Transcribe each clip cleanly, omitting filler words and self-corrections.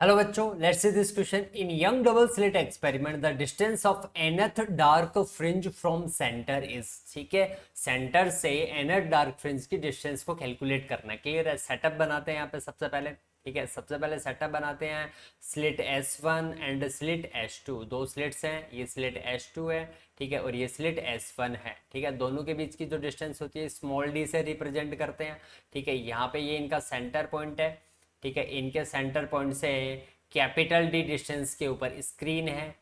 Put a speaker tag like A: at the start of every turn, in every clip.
A: Hello बच्चों, let's see this question. In young double slit experiment the distance of nth dark fringe from centre is. ठीक है, centre से nth dark fringe की distance को calculate करना है। Clear है? सेटअप बनाते हैं यहाँ पे सबसे पहले। ठीक है, सबसे पहले सेटअप बनाते हैं। Slit S1 and slit S2, दो स्लिट्स हैं। ये स्लिट S2 है, ठीक है, और ये स्लिट S1 है। ठीक है, दोनों के बीच की जो डिस्टेंस होती है स्मॉल डी से रिप्रेजेंट करते हैं। ठीक है, यहाँ पे ये इनका सेंटर पॉइंट है। ठीक है, इनके सेंटर पॉइंट से कैपिटल डी डिस्टेंस के ऊपर स्क्रीन है।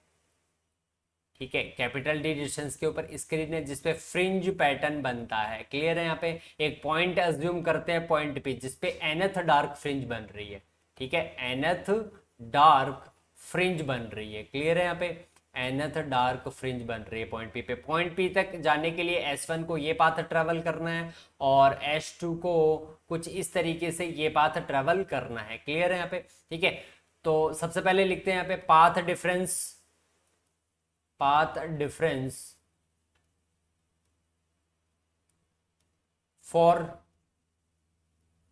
A: ठीक है, कैपिटल डी डिस्टेंस के ऊपर स्क्रीन है जिसपे फ्रिंज पैटर्न बनता है। क्लियर है? यहाँ पे एक पॉइंट अज्यूम करते हैं, पॉइंट पे जिसपे एनथ डार्क फ्रिंज बन रही है। ठीक है, एनथ डार्क फ्रिंज बन रही है। क्लियर है? यहाँ पे एनथ डार्क फ्रिंज बन रही है पॉइंट पी पे। पॉइंट पी तक जाने के लिए S1 को ये पाथ ट्रेवल करना है और S2 को कुछ इस तरीके से ये पाथ ट्रेवल करना है। क्लियर है यहाँ पे? ठीक है, तो सबसे पहले लिखते हैं यहाँ पे path difference. Path difference for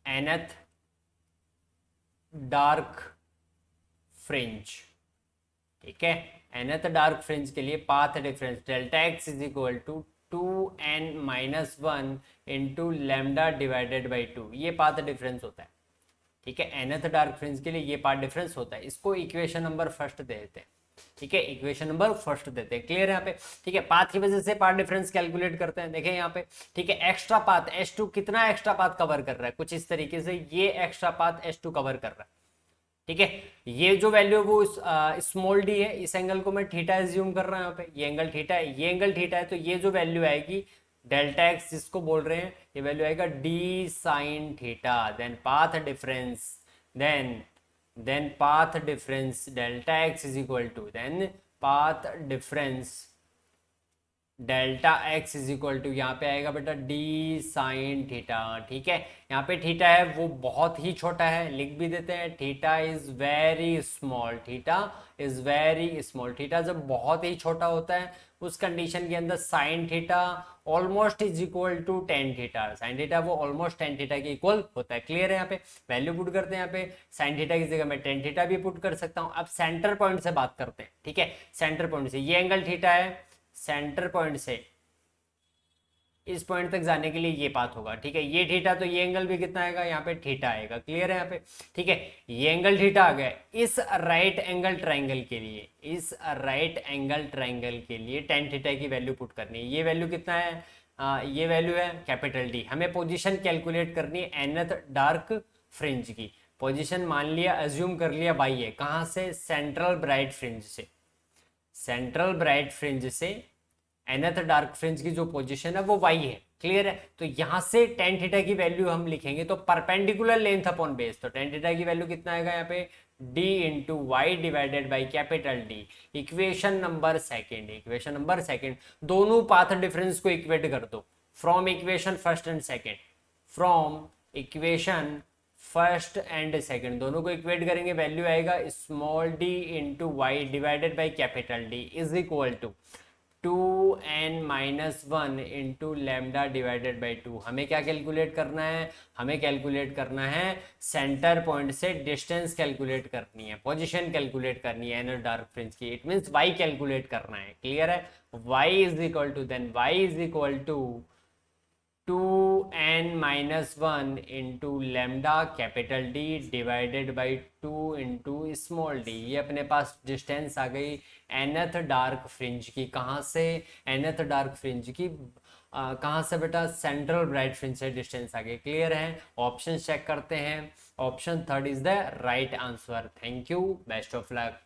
A: nth dark fringe. ठीक है, nth डार्क फ्रिंज के लिए path difference delta X is equal to 2n-1 into lambda divided by 2। ये पाथ डिफरेंस होता है। ठीक है, nth डार्क फ्रिंज के लिए ये पाथ डिफरेंस होता है। इसको इक्वेशन नंबर फर्स्ट दे देते हैं। ठीक है, इक्वेशन नंबर फर्स्ट देते हैं। क्लियर है यहाँ पे? ठीक है, पाथ की वजह से पाथ डिफरेंस कैलकुलेट करते हैं। देखें यहाँ पे, ठीक है, एक्स्ट्रा पाथ S2 कितना एक्स्ट्रा पाथ कवर कर रहा है, कुछ इस तरीके से ये एक्स्ट्रा पाथ S2 कवर कर रहा है। ठीक है, ये जो वैल्यू है वो स्मॉल डी है। इस एंगल को मैं थीटा एज्यूम कर रहा हूँ। यहाँ पे ये एंगल थीटा है, ये एंगल थीटा है, तो ये जो वैल्यू आएगी डेल्टा एक्स जिसको बोल रहे हैं, ये वैल्यू आएगा D sine theta. Then path difference, then path difference delta X is equal to, then path difference delta X is equal to, यहाँ पे आएगा बेटा डी साइन थीटा। ठीक है, यहाँ पे थीटा है वो बहुत ही छोटा है, लिख भी देते हैं theta is very small. Theta is very small. Theta जब बहुत ही छोटा होता है उस कंडीशन के अंदर sine theta almost is equal to tan theta. Sine theta वो ऑलमोस्ट टेन थीटा के इक्वल होता है। क्लियर है? यहाँ पे वैल्यू पुट करते हैं। यहाँ पे साइन थीटा की जगह मैं टेन थीटा भी पुट कर सकता हूँ। अब सेंटर पॉइंट से बात करते हैं। ठीक है, सेंटर पॉइंट से ये एंगल थीटा है, सेंटर पॉइंट से इस पॉइंट तक जाने के लिए ये पाथ होगा। ठीक है, ये थीटा, तो ये एंगल भी कितना आएगा, यहाँ पे थीटा आएगा। क्लियर है यहाँ पे? ठीक है, ये एंगल थीटा आ गया। इस राइट एंगल ट्राइंगल के लिए, इस राइट एंगल ट्राइंगल के लिए टेन थीटा की वैल्यू पुट करनी है। ये वैल्यू कितना है? ये वैल्यू है कैपिटल डी। हमें पोजीशन कैलकुलेट करनी है एनथ डार्क फ्रिंज की। पोजीशन मान लिया, अज्यूम कर लिया बाई है। कहाँ से? सेंट्रल ब्राइट फ्रिंज से। सेंट्रल ब्राइट फ्रिंज से एनथ डार्क फ्रिंज की जो पोजीशन है वो वाई है। क्लियर है? तो यहां से टेन थीटा की वैल्यू हम लिखेंगे तो परपेंडिकुलर लेंथ अपॉन बेस, तो टेन थीटा की वैल्यू कितना आएगा यहाँ पे? D into Y divided by capital D. Equation number second, equation number second, दोनों पाथ डिफरेंस को इक्वेट कर दो from equation first and second. From equation first and second दोनों को इक्वेट करेंगे, वैल्यू आएगा small D into Y divided by capital D is equal to 2n-1 into lambda divided by 2। हमें क्या calculate करना है? हमें कैलकुलेट करना है सेंटर पॉइंट से डिस्टेंस कैलकुलेट करनी है, पोजीशन कैलकुलेट करनी है एनथ डार्क फ्रिंज की। इट मींस y कैलकुलेट करना है। क्लियर है? y is equal to, then y is equal to 2n-1 into lambda capital D divided by 2 into small D. ये अपने पास डिस्टेंस आ गई एनथ डार्क फ्रिंज की। कहाँ से? एनथ डार्क फ्रिंज की कहाँ से बेटा? सेंट्रल ब्राइट फ्रिंज से डिस्टेंस आ गई। क्लियर है? ऑप्शन चेक करते हैं। Option third is the right answer. Thank you, best of luck.